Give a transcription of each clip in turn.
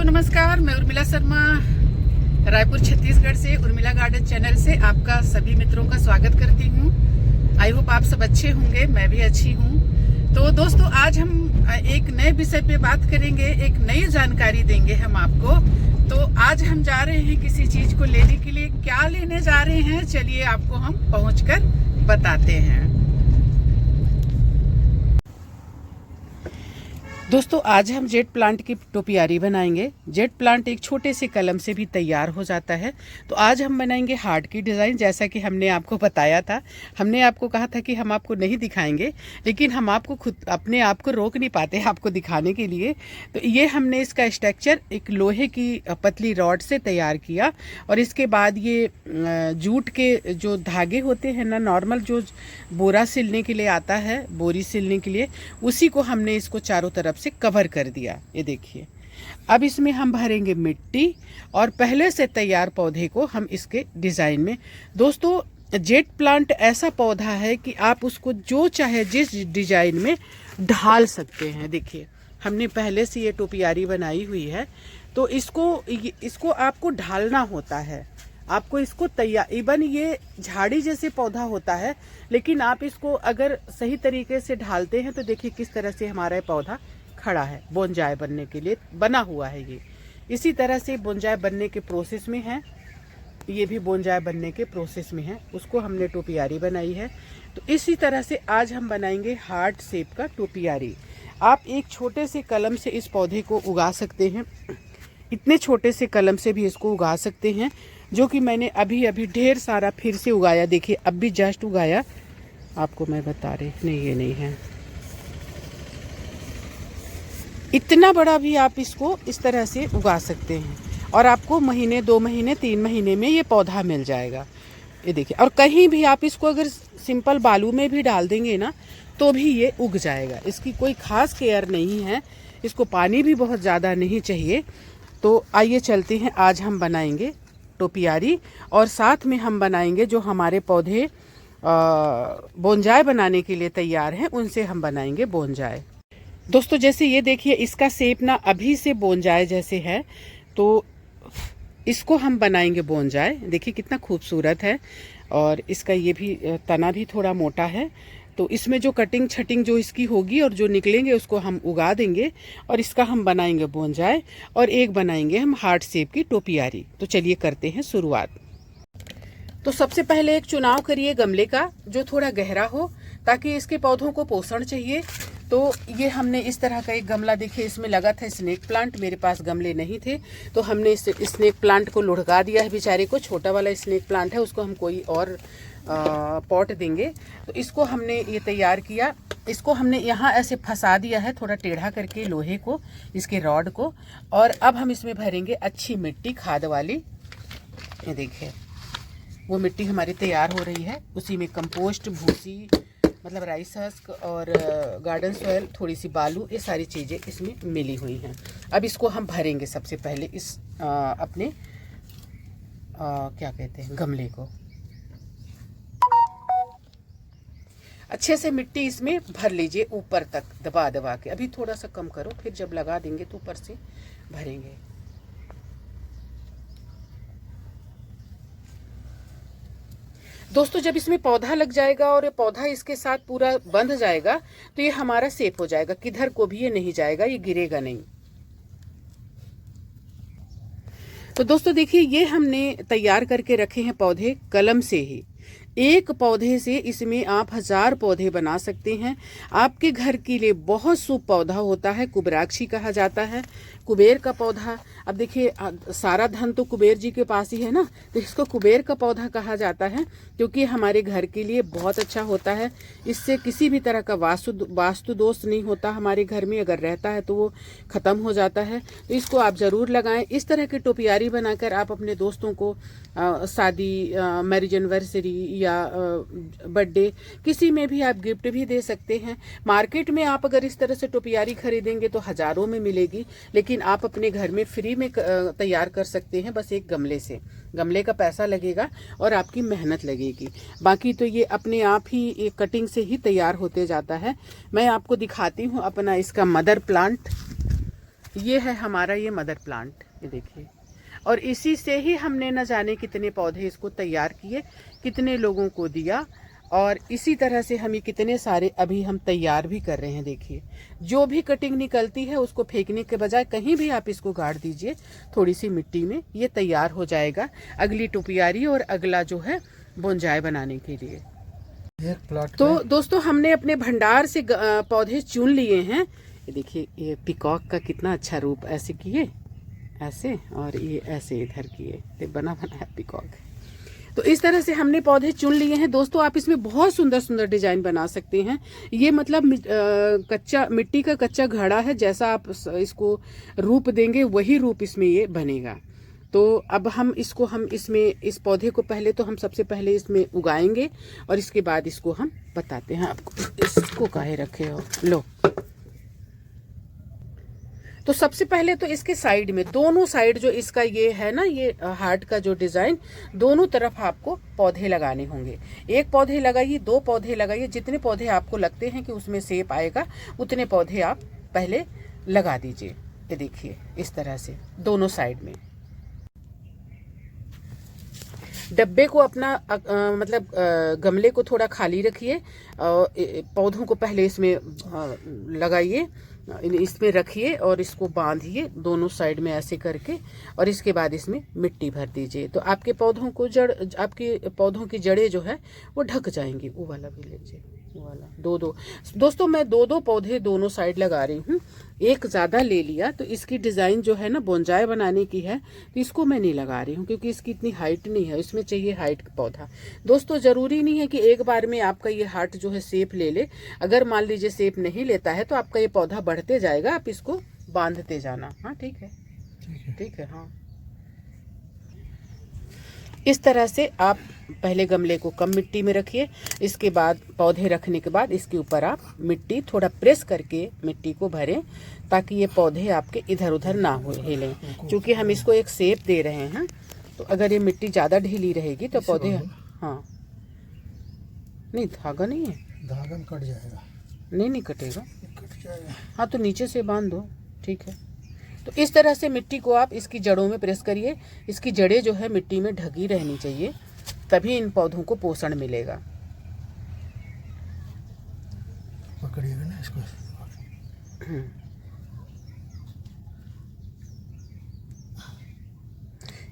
दोस्तों नमस्कार, मैं उर्मिला शर्मा रायपुर छत्तीसगढ़ से उर्मिला गार्डन चैनल से आपका सभी मित्रों का स्वागत करती हूँ। आई होप आप सब अच्छे होंगे, मैं भी अच्छी हूँ। तो दोस्तों आज हम एक नए विषय पे बात करेंगे, एक नई जानकारी देंगे हम आपको। तो आज हम जा रहे हैं किसी चीज को लेने के लिए। क्या लेने जा रहे हैं चलिए आपको हम पहुंचकर बताते हैं। दोस्तों आज हम जेट प्लांट की टोपियारी बनाएंगे। जेट प्लांट एक छोटे से कलम से भी तैयार हो जाता है। तो आज हम बनाएंगे हार्ट की डिज़ाइन, जैसा कि हमने आपको बताया था। हमने आपको कहा था कि हम आपको नहीं दिखाएंगे, लेकिन हम आपको खुद अपने आप को रोक नहीं पाते आपको दिखाने के लिए। तो ये हमने इसका स्ट्रक्चर एक लोहे की पतली रॉड से तैयार किया और इसके बाद ये जूट के जो धागे होते हैं ना, नॉर्मल जो बोरा सिलने के लिए आता है, बोरी सिलने के लिए, उसी को हमने इसको चारों तरफ से कवर कर दिया। ये देखिए, अब इसमें हम भरेंगे मिट्टी और पहले से तैयार पौधे को हम इसके डिजाइन में। दोस्तों जेट प्लांट ऐसा पौधा है कि आप उसको जो चाहे जिस डिजाइन में ढाल सकते हैं। देखिए हमने पहले से ये टोपियारी बनाई हुई है, तो इसको आपको ढालना होता है। आपको इसको तैयार, इवन ये झाड़ी जैसे पौधा होता है, लेकिन आप इसको अगर सही तरीके से ढालते हैं तो देखिए किस तरह से हमारा पौधा खड़ा है, बोनजाय बनने के लिए बना हुआ है। ये इसी तरह से बोनजाय बनने के प्रोसेस में है, ये भी बोनजाय बनने के प्रोसेस में है। उसको हमने टोपियारी बनाई है। तो इसी तरह से आज हम बनाएंगे हार्ट शेप का टोपियारी। आप एक छोटे से कलम से इस पौधे को उगा सकते हैं, इतने छोटे से कलम से भी इसको उगा सकते हैं, जो कि मैंने अभी ढेर सारा फिर से उगाया। देखिए अब भी जस्ट उगाया, आपको मैं बता रही, नहीं ये नहीं है। इतना बड़ा भी आप इसको इस तरह से उगा सकते हैं और आपको महीने, 2 महीने, 3 महीने में ये पौधा मिल जाएगा। ये देखिए, और कहीं भी आप इसको अगर सिंपल बालू में भी डाल देंगे ना तो भी ये उग जाएगा। इसकी कोई खास केयर नहीं है, इसको पानी भी बहुत ज़्यादा नहीं चाहिए। तो आइए चलते हैं, आज हम बनाएंगे टोपियारी और साथ में हम बनाएंगे जो हमारे पौधे बोनजाय बनाने के लिए तैयार हैं, उनसे हम बनाएंगे बोनजाय। दोस्तों जैसे ये देखिए, इसका शेप ना अभी से बोनजाय जैसे है, तो इसको हम बनाएंगे बोनजाय। देखिए कितना खूबसूरत है, और इसका ये भी तना भी थोड़ा मोटा है। तो इसमें जो कटिंग छटिंग जो इसकी होगी और जो निकलेंगे उसको हम उगा देंगे और इसका हम बनाएंगे बोनजाय, और एक बनाएंगे हम हार्ट शेप की टोपियारी। तो चलिए करते हैं शुरुआत। तो सबसे पहले एक चुनाव करिए गमले का जो थोड़ा गहरा हो, ताकि इसके पौधों को पोषण चाहिए। तो ये हमने इस तरह का एक गमला, देखिए इसमें लगा था स्नेक प्लांट, मेरे पास गमले नहीं थे तो हमने इस स्नेक प्लांट को लुढ़का दिया है बेचारे को। छोटा वाला स्नेक प्लांट है, उसको हम कोई और पॉट देंगे। तो इसको हमने ये तैयार किया, इसको हमने यहाँ ऐसे फंसा दिया है थोड़ा टेढ़ा करके लोहे को, इसके रॉड को। और अब हम इसमें भरेंगे अच्छी मिट्टी, खाद वाली। ये देखिए वो मिट्टी हमारी तैयार हो रही है, उसी में कंपोस्ट, भूसी मतलब राइस हस्क और गार्डन सॉयल, थोड़ी सी बालू, ये सारी चीज़ें इसमें मिली हुई हैं। अब इसको हम भरेंगे सबसे पहले इस अपने क्या कहते हैं, गमले को। अच्छे से मिट्टी इसमें भर लीजिए ऊपर तक, दबा दबा के। अभी थोड़ा सा कम करो, फिर जब लगा देंगे तो ऊपर से भरेंगे। दोस्तों जब इसमें पौधा लग जाएगा और ये पौधा इसके साथ पूरा बंध जाएगा तो ये हमारा सेफ हो जाएगा, किधर को भी ये नहीं जाएगा, ये गिरेगा नहीं। तो दोस्तों देखिए, ये हमने तैयार करके रखे हैं पौधे कलम से ही। एक पौधे से इसमें आप 1000 पौधे बना सकते हैं। आपके घर के लिए बहुत शुभ पौधा होता है, कुबेराक्षी कहा जाता है, कुबेर का पौधा। अब देखिए सारा धन तो कुबेर जी के पास ही है ना, तो इसको कुबेर का पौधा कहा जाता है, क्योंकि हमारे घर के लिए बहुत अच्छा होता है। इससे किसी भी तरह का वास्तु दोष नहीं होता हमारे घर में, अगर रहता है तो वो खत्म हो जाता है। तो इसको आप जरूर लगाएं। इस तरह की टोपियारी बनाकर आप अपने दोस्तों को शादी, मैरिज एनिवर्सरी या बर्थडे, किसी में भी आप गिफ्ट भी दे सकते हैं। मार्केट में आप अगर इस तरह से टोपियारी खरीदेंगे तो हजारों में मिलेगी, लेकिन आप अपने घर में फ्री में तैयार कर सकते हैं, बस एक गमले से। गमले का पैसा लगेगा और आपकी मेहनत लगेगी, बाकी तो ये अपने आप ही एक कटिंग से ही तैयार होते जाता है। मैं आपको दिखाती हूँ अपना इसका मदर प्लांट। ये है हमारा ये मदर प्लांट, ये देखिए। और इसी से ही हमने न जाने कितने पौधे इसको तैयार किए, कितने लोगों को दिया, और इसी तरह से हम ये कितने सारे अभी हम तैयार भी कर रहे हैं। देखिए, जो भी कटिंग निकलती है उसको फेंकने के बजाय कहीं भी आप इसको गाड़ दीजिए थोड़ी सी मिट्टी में, ये तैयार हो जाएगा अगली टोपियारी और अगला जो है बोंजाई बनाने के लिए। एक प्लॉट तो दोस्तों, हमने अपने भंडार से पौधे चुन लिए हैं। ये देखिए, ये पिकॉक का कितना अच्छा रूप, ऐसे किए ऐसे, और ये ऐसे इधर किए, ये बना बनाया पिकॉक। तो इस तरह से हमने पौधे चुन लिए हैं दोस्तों। आप इसमें बहुत सुंदर सुंदर डिजाइन बना सकते हैं। ये मतलब कच्चा मिट्टी का कच्चा घड़ा है, जैसा आप इसको रूप देंगे वही रूप इसमें ये बनेगा। तो अब हम इसमें इस पौधे को पहले तो हम सबसे पहले इसमें उगाएंगे, और इसके बाद इसको हम बताते हैं आपको। इसको काहे रखे हो, लो। तो सबसे पहले तो इसके साइड में, दोनों साइड जो इसका ये है ना, ये हार्ट का जो डिजाइन, दोनों तरफ आपको पौधे लगाने होंगे। एक पौधे लगाइए, दो पौधे लगाइए, जितने पौधे आपको लगते हैं कि उसमें शेप आएगा उतने पौधे आप पहले लगा दीजिए। ये देखिए, इस तरह से दोनों साइड में। डब्बे को अपना गमले को थोड़ा खाली रखिए, पौधों को पहले इसमें लगाइए, इसमें रखिए और इसको बांधिए दोनों साइड में ऐसे करके, और इसके बाद इसमें मिट्टी भर दीजिए। तो आपके पौधों की जड़ें जो है वो ढक जाएंगी। वो वाला भी लीजिए, वो वाला दो दोस्तों, मैं दो पौधे दोनों साइड लगा रही हूँ। एक ज़्यादा ले लिया तो इसकी डिज़ाइन जो है ना बोंजाई बनाने की है, तो इसको मैं नहीं लगा रही हूँ क्योंकि इसकी इतनी हाइट नहीं है, इसमें चाहिए हाइट का पौधा। दोस्तों, ज़रूरी नहीं है कि एक बार में आपका ये हार्ट जो है शेप ले ले। अगर मान लीजिए शेप नहीं लेता है तो आपका ये पौधा बढ़ते जाएगा, आप इसको बांधते जाना। हाँ, ठीक है, ठीक है। हाँ, इस तरह से आप पहले गमले को कम मिट्टी में रखिए, इसके बाद पौधे रखने के बाद इसके ऊपर आप मिट्टी थोड़ा प्रेस करके मिट्टी को भरें, ताकि ये पौधे आपके इधर उधर ना हो हिलें। क्योंकि हम इसको एक शेप दे रहे हैं, तो अगर ये मिट्टी ज़्यादा ढीली रहेगी तो पौधे, हाँ नहीं, धागा नहीं है, धागा कट जाएगा। नहीं कटेगा, कट जाएगा। हाँ, तो नीचे से बांध दो, ठीक है। तो इस तरह से मिट्टी को आप इसकी जड़ों में प्रेस करिए। इसकी जड़ें जो है मिट्टी में ढकी रहनी चाहिए, तभी इन पौधों को पोषण मिलेगा। पकड़िएगा ना इसको।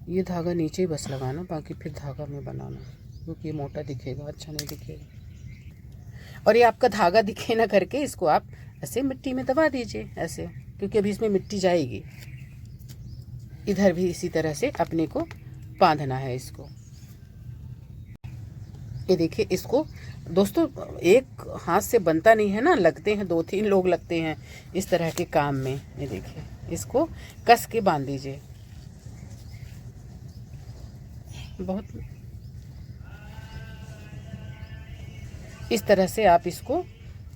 ये धागा नीचे ही बस लगाना, बाकी फिर धागा में बनाना, क्योंकि ये मोटा दिखेगा, अच्छा नहीं दिखेगा। और ये आपका धागा दिखे ना करके इसको आप ऐसे मिट्टी में दबा दीजिए ऐसे, क्योंकि अभी इसमें मिट्टी जाएगी। इधर भी इसी तरह से अपने को बांधना है इसको। ये देखिए, इसको दोस्तों एक हाथ से बनता नहीं है ना, लगते हैं 2-3 लोग लगते हैं इस तरह के काम में। ये देखिए, इसको कस के बांध दीजिए। बहुत इस तरह से आप इसको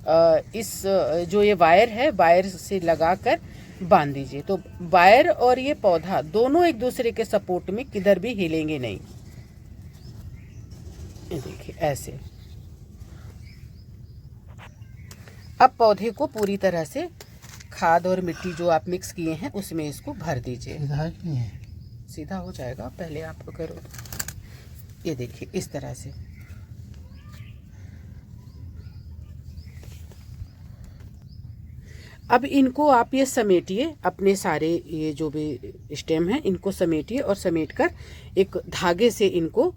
जो ये वायर है, वायर से लगाकर बांध दीजिए। तो वायर और ये पौधा दोनों एक दूसरे के सपोर्ट में किधर भी हिलेंगे नहीं। ये देखिए, ऐसे। अब पौधे को पूरी तरह से खाद और मिट्टी जो आप मिक्स किए हैं उसमें इसको भर दीजिए। सीधा हो जाएगा, पहले आप करो। ये देखिए, इस तरह से। अब इनको आप ये समेटिए, अपने सारे ये जो भी स्टेम हैं इनको समेटिए, और समेटकर एक धागे से इनको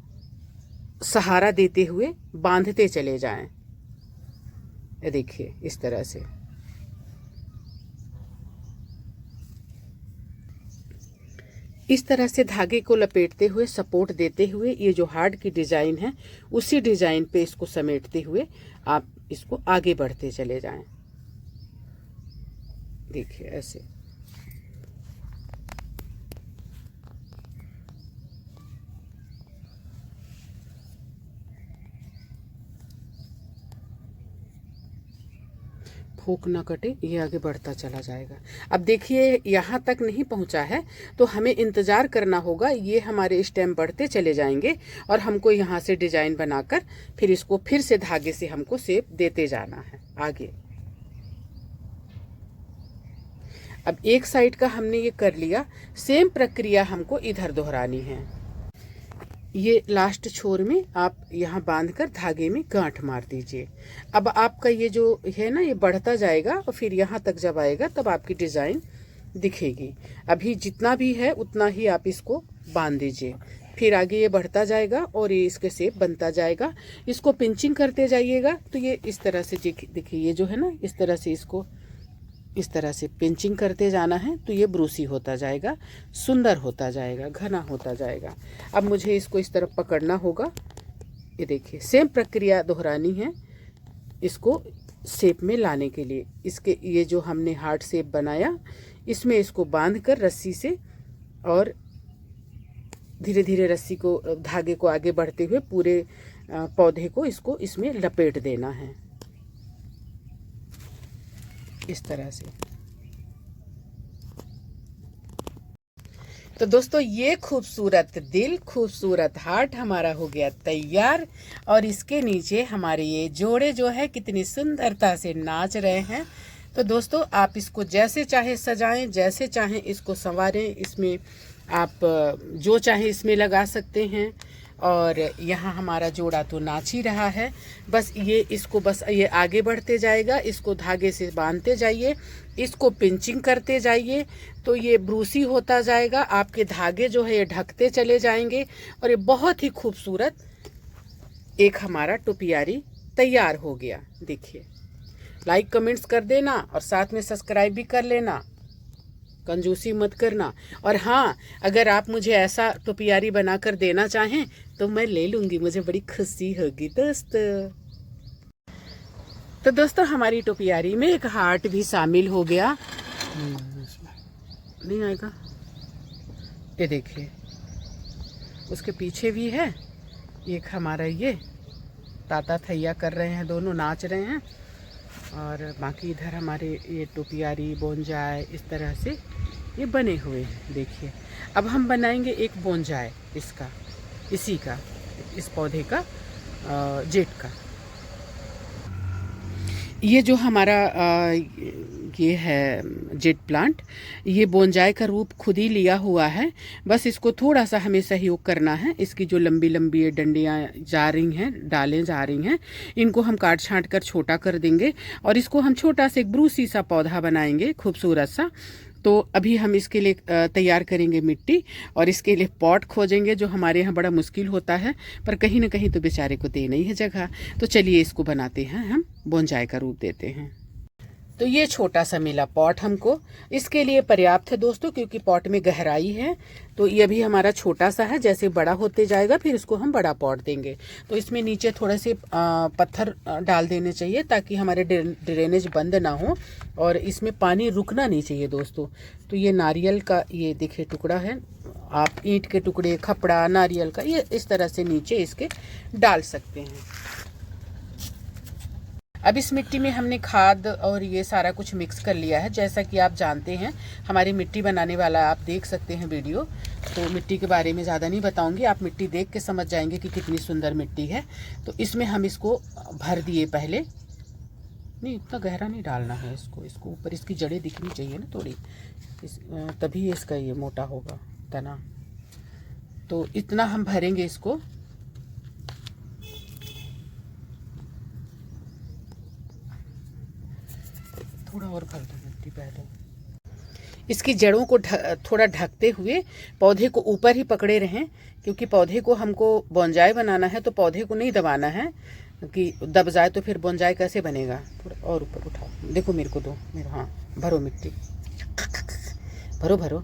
सहारा देते हुए बांधते चले जाएं। ये देखिए, इस तरह से। इस तरह से धागे को लपेटते हुए, सपोर्ट देते हुए, ये जो हार्ट की डिजाइन है उसी डिजाइन पे इसको समेटते हुए आप इसको आगे बढ़ते चले जाएं। देखिए, ऐसे। फूक ना कटे, ये आगे बढ़ता चला जाएगा। अब देखिए, यहाँ तक नहीं पहुँचा है तो हमें इंतज़ार करना होगा। ये हमारे स्टेम बढ़ते चले जाएंगे और हमको यहाँ से डिजाइन बनाकर फिर इसको फिर से धागे से हमको शेप देते जाना है आगे। अब एक साइड का हमने ये कर लिया, सेम प्रक्रिया हमको इधर दोहरानी है। ये लास्ट छोर में आप यहाँ बांधकर धागे में गांठ मार दीजिए। अब आपका ये जो है ना, ये बढ़ता जाएगा और फिर यहाँ तक जब आएगा तब आपकी डिज़ाइन दिखेगी। अभी जितना भी है उतना ही आप इसको बांध दीजिए, फिर आगे ये बढ़ता जाएगा और ये इसके शेप बनता जाएगा। इसको पिंचिंग करते जाइएगा तो ये इस तरह से देखिए, ये जो है ना, इस तरह से इसको इस तरह से पिंचिंग करते जाना है तो ये ब्रूसी होता जाएगा, सुंदर होता जाएगा, घना होता जाएगा। अब मुझे इसको इस तरफ पकड़ना होगा। ये देखिए, सेम प्रक्रिया दोहरानी है इसको शेप में लाने के लिए। इसके ये जो हमने हार्ट शेप बनाया, इसमें इसको बांधकर रस्सी से और धीरे धीरे रस्सी को, धागे को आगे बढ़ते हुए पूरे पौधे को इसको इसमें लपेट देना है इस तरह से। तो दोस्तों, ये खूबसूरत दिल, खूबसूरत हार्ट हमारा हो गया तैयार। और इसके नीचे हमारे ये जोड़े जो है कितनी सुंदरता से नाच रहे हैं। तो दोस्तों, आप इसको जैसे चाहे सजाएं, जैसे चाहें इसको संवारें। इसमें आप जो चाहे इसमें लगा सकते हैं। और यहाँ हमारा जोड़ा तो नाच ही रहा है। बस ये इसको बस ये आगे बढ़ते जाएगा, इसको धागे से बांधते जाइए, इसको पिंचिंग करते जाइए तो ये ब्रूसी होता जाएगा। आपके धागे जो है ये ढकते चले जाएंगे और ये बहुत ही खूबसूरत एक हमारा टोपियारी तैयार हो गया। देखिए, लाइक कमेंट्स कर देना और साथ में सब्सक्राइब भी कर लेना, कंजूसी मत करना। और हाँ, अगर आप मुझे ऐसा टोपियारी बनाकर देना चाहें तो मैं ले लूँगी, मुझे बड़ी खुशी होगी दोस्तों। तो दोस्तों, हमारी टोपियारी में एक हार्ट भी शामिल हो गया। नहीं आएगा, ये देखिए, उसके पीछे भी है एक हमारा, ये ताता थैया कर रहे हैं, दोनों नाच रहे हैं। और बाकी इधर हमारे ये टोपियारी, बोंजाई इस तरह से ये बने हुए हैं। देखिए, अब हम बनाएंगे एक बोंजाई इसका, इसी का, इस पौधे का, जेट का। ये जो हमारा ये है जेट प्लांट, ये बोंजाई का रूप खुद ही लिया हुआ है। बस इसको थोड़ा सा हमें सहयोग करना है। इसकी जो लंबी लंबी ये डंडियाँ जा रही हैं, डालें जा रही हैं, इनको हम काट छांट कर छोटा कर देंगे और इसको हम छोटा सा एक ब्रूसी सा पौधा बनाएंगे, खूबसूरत सा। तो अभी हम इसके लिए तैयार करेंगे मिट्टी और इसके लिए पॉट खोजेंगे, जो हमारे यहाँ बड़ा मुश्किल होता है, पर कहीं ना कहीं तो बेचारे को देना ही है जगह। तो चलिए इसको बनाते हैं, हम बोंजाई का रूप देते हैं। तो ये छोटा सा मिला पॉट हमको, इसके लिए पर्याप्त है दोस्तों, क्योंकि पॉट में गहराई है। तो ये भी हमारा छोटा सा है, जैसे बड़ा होते जाएगा फिर इसको हम बड़ा पॉट देंगे। तो इसमें नीचे थोड़े से पत्थर डाल देने चाहिए ताकि हमारे ड्रेनेज बंद ना हो और इसमें पानी रुकना नहीं चाहिए दोस्तों। तो ये नारियल का ये देखिए टुकड़ा है, आप ईंट के टुकड़े, खपड़ा, नारियल का, ये इस तरह से नीचे इसके डाल सकते हैं। अब इस मिट्टी में हमने खाद और ये सारा कुछ मिक्स कर लिया है। जैसा कि आप जानते हैं, हमारी मिट्टी बनाने वाला आप देख सकते हैं वीडियो, तो मिट्टी के बारे में ज़्यादा नहीं बताऊंगी, आप मिट्टी देख के समझ जाएंगे कि कितनी सुंदर मिट्टी है। तो इसमें हम इसको भर दिए पहले, नहीं इतना गहरा नहीं डालना है इसको ऊपर इसकी जड़ें दिखनी चाहिए ना थोड़ी, तभी इसका ये मोटा होगा तना। तो इतना हम भरेंगे इसको। थोड़ा और भर दो मिट्टी पहले। इसकी जड़ों को थोड़ा ढकते हुए पौधे को ऊपर ही पकड़े रहें, क्योंकि पौधे को हमको बोंजाई बनाना है तो पौधे को नहीं दबाना है, क्योंकि दब जाए तो फिर बोंजाई कैसे बनेगा। थोड़ा और ऊपर उठाओ, देखो मेरे को दो, मेरे, हाँ भरो मिट्टी, भरो भरो।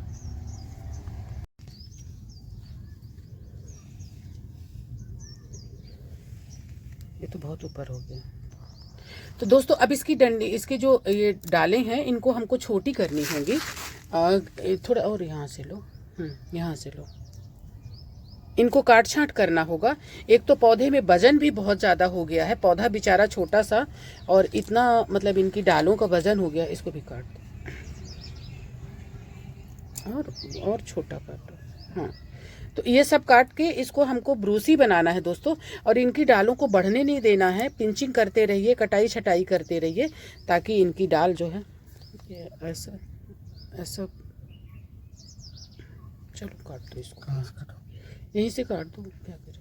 ये तो बहुत ऊपर हो गया। तो दोस्तों, अब इसकी डंडी, इसके जो ये डाले हैं, इनको हमको छोटी करनी होगी। थोड़ा और यहाँ से लो, यहाँ से लो, इनको काट छांट करना होगा। एक तो पौधे में वजन भी बहुत ज़्यादा हो गया है, पौधा बेचारा छोटा सा और इतना मतलब इनकी डालों का वजन हो गया। इसको भी काट दो और छोटा काटो, हाँ। तो ये सब काट के इसको हमको ब्रूसी बनाना है दोस्तों, और इनकी डालों को बढ़ने नहीं देना है। पिंचिंग करते रहिए, कटाई छटाई करते रहिए, ताकि इनकी डाल जो है ये ऐसा ऐसा, चलो काट दो इसको, कहाँ से काटो? यहीं से काट दो, क्या करें।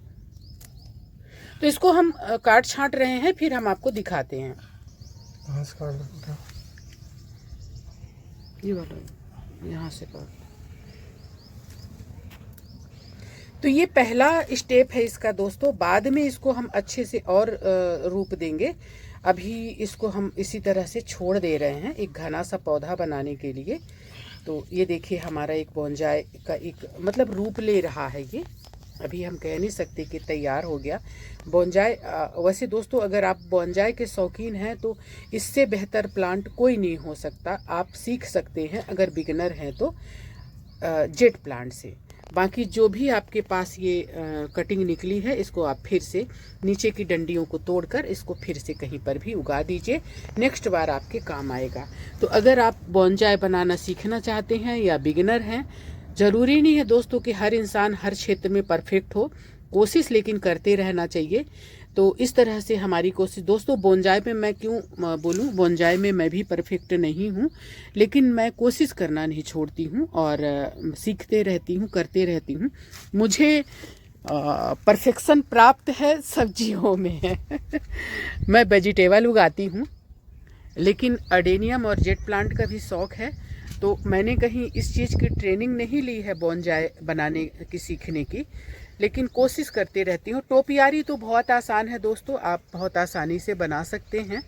तो इसको हम काट छांट रहे हैं, फिर हम आपको दिखाते हैं। कहाँ से काट दो? ये वाला यहाँ से काट। तो ये पहला स्टेप है इसका दोस्तों, बाद में इसको हम अच्छे से और रूप देंगे। अभी इसको हम इसी तरह से छोड़ दे रहे हैं एक घना सा पौधा बनाने के लिए। तो ये देखिए हमारा एक बोंजाई का एक मतलब रूप ले रहा है ये। अभी हम कह नहीं सकते कि तैयार हो गया बोंजाई। वैसे दोस्तों अगर आप बोंजाई के शौकीन हैं तो इससे बेहतर प्लांट कोई नहीं हो सकता। आप सीख सकते हैं अगर बिगिनर हैं तो जेट प्लांट से। बाकी जो भी आपके पास ये कटिंग निकली है, इसको आप फिर से नीचे की डंडियों को तोड़कर इसको फिर से कहीं पर भी उगा दीजिए, नेक्स्ट बार आपके काम आएगा। तो अगर आप बोंजाई बनाना सीखना चाहते हैं या बिगिनर हैं, ज़रूरी नहीं है दोस्तों कि हर इंसान हर क्षेत्र में परफेक्ट हो, कोशिश लेकिन करते रहना चाहिए। तो इस तरह से हमारी कोशिश दोस्तों, बोंजाई में मैं क्यों बोलूं, बोंजाई में मैं भी परफेक्ट नहीं हूं, लेकिन मैं कोशिश करना नहीं छोड़ती हूं और सीखते रहती हूं, करते रहती हूं। मुझे परफेक्शन प्राप्त है सब्जियों में मैं वेजिटेबल उगाती हूं, लेकिन अडेनियम और जेट प्लांट का भी शौक़ है। तो मैंने कहीं इस चीज़ की ट्रेनिंग नहीं ली है बोंजाई बनाने की, सीखने की, लेकिन कोशिश करते रहती हूँ। टोपियारी तो बहुत आसान है दोस्तों, आप बहुत आसानी से बना सकते हैं,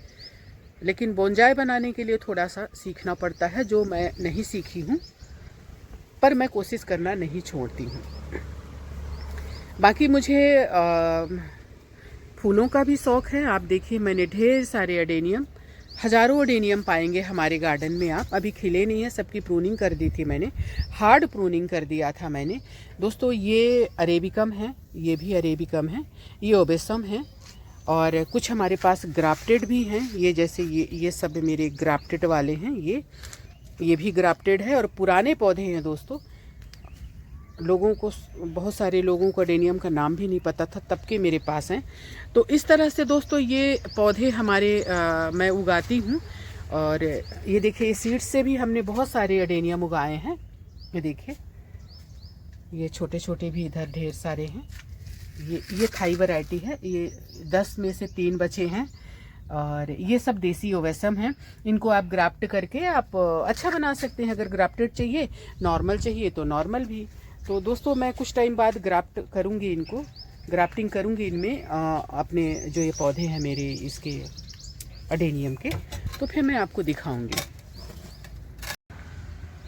लेकिन बोंजाई बनाने के लिए थोड़ा सा सीखना पड़ता है, जो मैं नहीं सीखी हूँ, पर मैं कोशिश करना नहीं छोड़ती हूँ। बाकी मुझे फूलों का भी शौक़ है। आप देखिए मैंने ढेर सारे अडेनियम, हज़ारों अडेनियम पाएंगे हमारे गार्डन में आप। अभी खिले नहीं है, सबकी प्रूनिंग कर दी थी मैंने, हार्ड प्रूनिंग कर दिया था मैंने दोस्तों। ये अरेबिकम है, ये भी अरेबिकम है, ये ओबेसम है, और कुछ हमारे पास ग्राफ्टेड भी हैं। ये जैसे ये सब मेरे ग्राफ्टेड वाले हैं, ये भी ग्राफ्टेड है। और पुराने पौधे हैं दोस्तों, लोगों को, बहुत सारे लोगों को अडेनियम का नाम भी नहीं पता था, तब के मेरे पास हैं। तो इस तरह से दोस्तों ये पौधे हमारे मैं उगाती हूँ। और ये देखिए सीड्स से भी हमने बहुत सारे अडेनियम उगाए हैं। ये देखिए ये छोटे छोटे भी इधर ढेर सारे हैं। ये थाई वैरायटी है, ये 10 में से 3 बचे हैं। और ये सब देसी ओवेसम हैं। इनको आप ग्राफ्ट करके आप अच्छा बना सकते हैं। अगर ग्राफ्टेड चाहिए, नॉर्मल चाहिए तो नॉर्मल भी। तो दोस्तों मैं कुछ टाइम बाद ग्राफ्ट करूँगी, इनको ग्राफ्टिंग करूँगी इनमें अपने जो ये पौधे हैं मेरे इसके अडेनियम के, तो फिर मैं आपको दिखाऊंगी।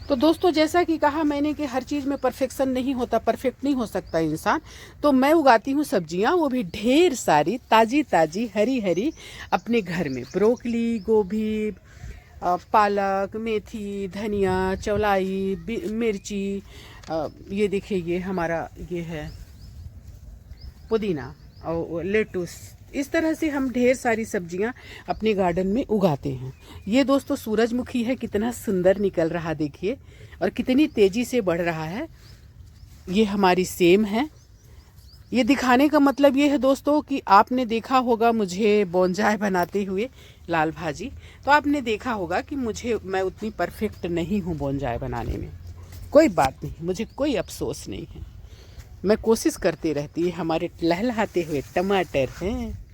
तो दोस्तों जैसा कि कहा मैंने कि हर चीज़ में परफेक्शन नहीं होता, परफेक्ट नहीं हो सकता इंसान। तो मैं उगाती हूँ सब्जियाँ, वो भी ढेर सारी ताज़ी ताज़ी हरी हरी अपने घर में। ब्रोकली, गोभी, पालक, मेथी, धनिया, चौलाई, मिर्ची, ये देखिए ये हमारा ये है पुदीना और लेटुस। इस तरह से हम ढेर सारी सब्जियां अपने गार्डन में उगाते हैं। ये दोस्तों सूरजमुखी है, कितना सुंदर निकल रहा देखिए, और कितनी तेज़ी से बढ़ रहा है। ये हमारी सेम है। ये दिखाने का मतलब ये है दोस्तों कि आपने देखा होगा मुझे बोंजाई बनाते हुए लाल भाजी, तो आपने देखा होगा कि मैं उतनी परफेक्ट नहीं हूँ बोंजाई बनाने में। कोई बात नहीं, मुझे कोई अफसोस नहीं है, मैं कोशिश करती रहती है। हमारे लहलहाते हुए टमाटर हैं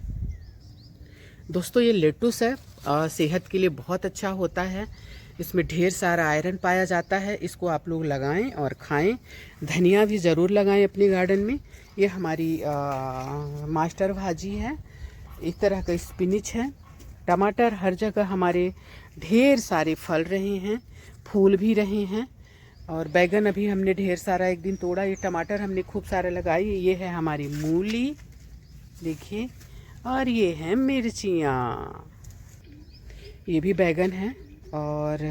दोस्तों। ये लेटुस है, सेहत के लिए बहुत अच्छा होता है, इसमें ढेर सारा आयरन पाया जाता है। इसको आप लोग लगाएं और खाएं। धनिया भी ज़रूर लगाएं अपने गार्डन में। ये हमारी मास्टर भाजी है। एक तरह का स्पिनिच है। टमाटर हर जगह हमारे ढेर सारे फल रहे हैं, फूल भी रहे हैं। और बैगन अभी हमने ढेर सारा एक दिन तोड़ा। ये टमाटर हमने खूब सारे लगाई। ये है हमारी मूली देखिए, और ये है मिर्चियाँ, ये भी बैगन है। और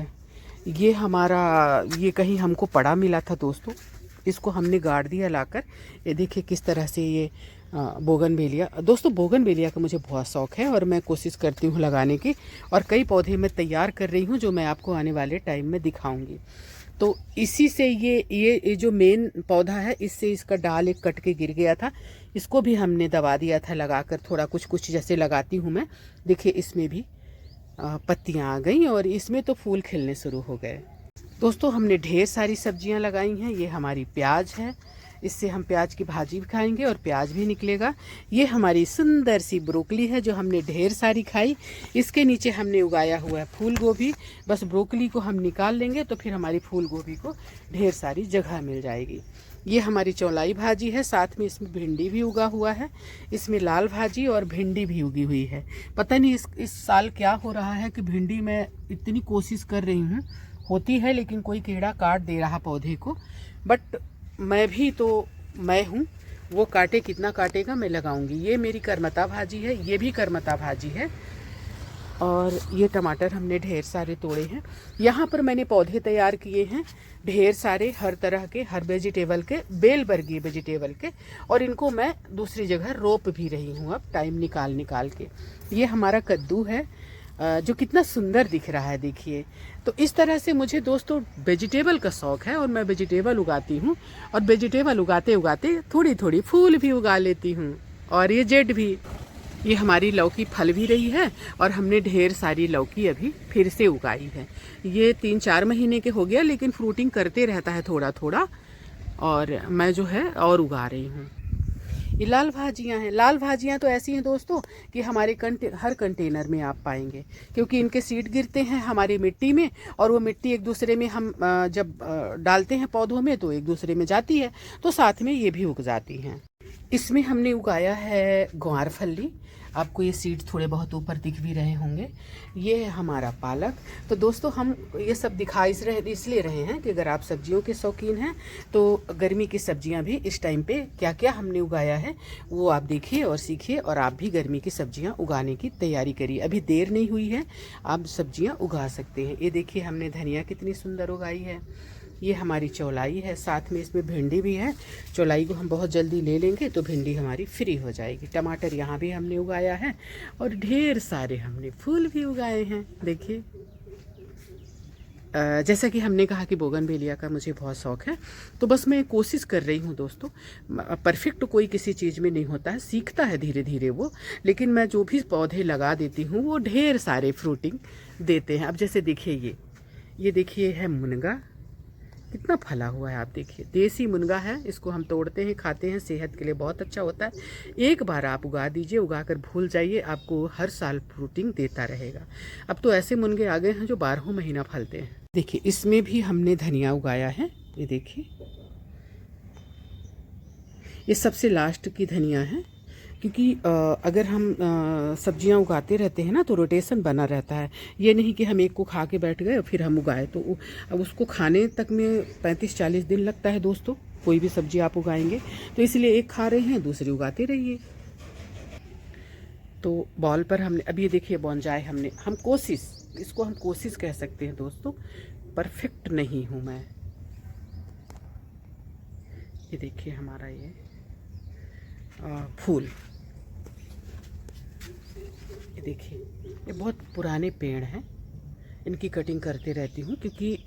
ये हमारा, ये कहीं हमको पड़ा मिला था दोस्तों, इसको हमने गाड़ दिया लाकर। ये देखिए किस तरह से ये बोगनवेलिया। दोस्तों बोगनवेलिया का मुझे बहुत शौक़ है और मैं कोशिश करती हूँ लगाने की, और कई पौधे मैं तैयार कर रही हूँ जो मैं आपको आने वाले टाइम में दिखाऊंगी। तो इसी से ये जो मेन पौधा है, इससे इसका डाल एक कट के गिर गया था, इसको भी हमने दबा दिया था लगाकर। थोड़ा कुछ जैसे लगाती हूँ मैं। देखिए इसमें भी पत्तियाँ आ गई और इसमें तो फूल खिलने शुरू हो गए। दोस्तों हमने ढेर सारी सब्जियां लगाई हैं। ये हमारी प्याज है, इससे हम प्याज की भाजी भी खाएंगे और प्याज भी निकलेगा। ये हमारी सुंदर सी ब्रोकली है जो हमने ढेर सारी खाई। इसके नीचे हमने उगाया हुआ है फूल गोभी। बस ब्रोकली को हम निकाल लेंगे तो फिर हमारी फूल गोभी को ढेर सारी जगह मिल जाएगी। ये हमारी चौलाई भाजी है, साथ में इसमें भिंडी भी उगा हुआ है। इसमें लाल भाजी और भिंडी भी उगी हुई है। पता नहीं इस साल क्या हो रहा है कि भिंडी मैं इतनी कोशिश कर रही हूँ, होती है लेकिन कोई कीड़ा काट दे रहा पौधे को। बट मैं भी तो मैं हूँ, वो काटे कितना काटेगा, मैं लगाऊंगी। ये मेरी करमता भाजी है, ये भी करमता भाजी है। और ये टमाटर हमने ढेर सारे तोड़े हैं। यहाँ पर मैंने पौधे तैयार किए हैं ढेर सारे, हर तरह के, हर वेजिटेबल के, बेल वर्गीय वेजिटेबल के। और इनको मैं दूसरी जगह रोप भी रही हूँ अब टाइम निकाल के। ये हमारा कद्दू है जो कितना सुंदर दिख रहा है, देखिए। तो इस तरह से मुझे दोस्तों वेजिटेबल का शौक़ है और मैं वेजिटेबल उगाती हूँ। और वेजिटेबल उगाते उगाते थोड़ी थोड़ी फूल भी उगा लेती हूँ। और ये जेड भी, ये हमारी लौकी फल भी रही है और हमने ढेर सारी लौकी अभी फिर से उगाई है। ये 3-4 महीने के हो गया, लेकिन फ्रूटिंग करते रहता है थोड़ा थोड़ा। और मैं जो है और उगा रही हूँ। ये लाल भाजियाँ हैं। लाल भाजियाँ तो ऐसी हैं दोस्तों कि हमारे हर कंटेनर में आप पाएंगे, क्योंकि इनके सीड गिरते हैं हमारी मिट्टी में और वो मिट्टी एक दूसरे में हम जब डालते हैं पौधों में तो एक दूसरे में जाती है, तो साथ में ये भी उग जाती हैं। इसमें हमने उगाया है ग्वार फली। आपको ये सीड थोड़े बहुत ऊपर दिख भी रहे होंगे। ये है हमारा पालक। तो दोस्तों हम ये सब दिखा इसलिए रहे हैं कि अगर आप सब्जियों के शौकीन हैं तो गर्मी की सब्जियां भी इस टाइम पे क्या क्या हमने उगाया है वो आप देखिए और सीखिए, और आप भी गर्मी की सब्जियां उगाने की तैयारी करिए। अभी देर नहीं हुई है, आप सब्जियां उगा सकते हैं। ये देखिए हमने धनिया कितनी सुंदर उगाई है। ये हमारी चौलाई है, साथ में इसमें भिंडी भी है। चौलाई को हम बहुत जल्दी ले लेंगे तो भिंडी हमारी फ्री हो जाएगी। टमाटर यहाँ भी हमने उगाया है और ढेर सारे हमने फूल भी उगाए हैं, देखिए। जैसा कि हमने कहा कि बोगनवेलिया का मुझे बहुत शौक़ है, तो बस मैं कोशिश कर रही हूँ दोस्तों। परफेक्ट कोई किसी चीज़ में नहीं होता है, सीखता है धीरे धीरे वो। लेकिन मैं जो भी पौधे लगा देती हूँ वो ढेर सारे फ्रूटिंग देते हैं। अब जैसे देखिए ये देखिए है मुनगा, कितना फला हुआ है, आप देखिए। देसी मुनगा है, इसको हम तोड़ते हैं, खाते हैं, सेहत के लिए बहुत अच्छा होता है। एक बार आप उगा दीजिए, उगाकर भूल जाइए, आपको हर साल फ्रूटिंग देता रहेगा। अब तो ऐसे मुनगे आ गए हैं जो 12 महीना फलते हैं। देखिए इसमें भी हमने धनिया उगाया है, ये देखिए। ये सबसे लास्ट की धनिया है, क्योंकि अगर हम सब्जियां उगाते रहते हैं ना तो रोटेशन बना रहता है। ये नहीं कि हम एक को खा के बैठ गए और फिर हम उगाए, तो अब उसको खाने तक में 35-40 दिन लगता है दोस्तों। कोई भी सब्जी आप उगाएंगे तो इसलिए एक खा रहे हैं, दूसरी उगाते रहिए। तो बॉल पर हमने, अब ये देखिए बोनजाई हमने, हम कोशिश, इसको हम कोशिश कह सकते हैं दोस्तों, परफेक्ट नहीं हूँ मैं। ये देखिए हमारा ये फूल, ये देखिए, ये बहुत पुराने पेड़ हैं। इनकी कटिंग करते रहती हूँ, क्योंकि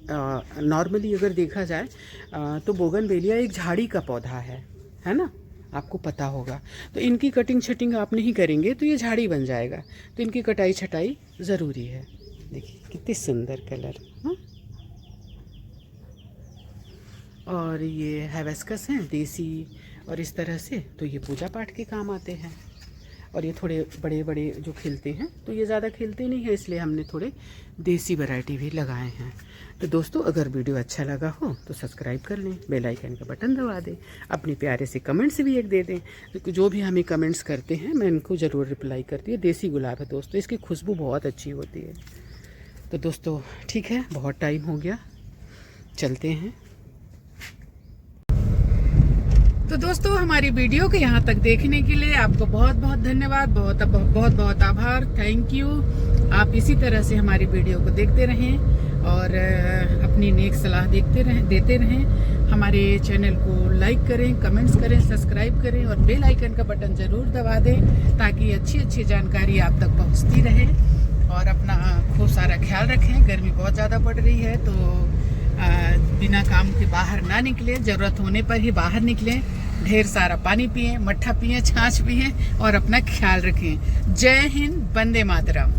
नॉर्मली अगर देखा जाए तो बोगनवेलिया एक झाड़ी का पौधा है ना, आपको पता होगा। तो इनकी कटिंग छटिंग आप नहीं करेंगे तो ये झाड़ी बन जाएगा। तो इनकी कटाई छटाई ज़रूरी है। देखिए कितने सुंदर कलर, हाँ। और ये हाइबिस्कस हैं देसी, और इस तरह से तो ये पूजा पाठ के काम आते हैं। और ये थोड़े बड़े बड़े जो खिलते हैं, तो ये ज़्यादा खिलते नहीं है, इसलिए हमने थोड़े देसी वैरायटी भी लगाए हैं। तो दोस्तों अगर वीडियो अच्छा लगा हो तो सब्सक्राइब कर लें, बेल आइकन का बटन दबा दें, अपने प्यारे से कमेंट्स भी एक दे दें। तो जो भी हमें कमेंट्स करते हैं मैं इनको ज़रूर रिप्लाई करती हूँ। देसी गुलाब है दोस्तों, इसकी खुशबू बहुत अच्छी होती है। तो दोस्तों ठीक है, बहुत टाइम हो गया, चलते हैं। तो दोस्तों हमारी वीडियो को यहाँ तक देखने के लिए आपको बहुत बहुत धन्यवाद, बहुत बहुत बहुत आभार, थैंक यू। आप इसी तरह से हमारी वीडियो को देखते रहें और अपनी नेक सलाह देते रहें। हमारे चैनल को लाइक करें, कमेंट्स करें, सब्सक्राइब करें और बेल आइकन का बटन ज़रूर दबा दें, ताकि अच्छी अच्छी जानकारी आप तक पहुँचती रहे। और अपना खूब सारा ख्याल रखें। गर्मी बहुत ज़्यादा पड़ रही है, तो बिना काम के बाहर ना निकलें, ज़रूरत होने पर ही बाहर निकलें। ढेर सारा पानी पिएं, मट्ठा पिएं, छाछ पिएं और अपना ख्याल रखें। जय हिंद, वंदे मातरम।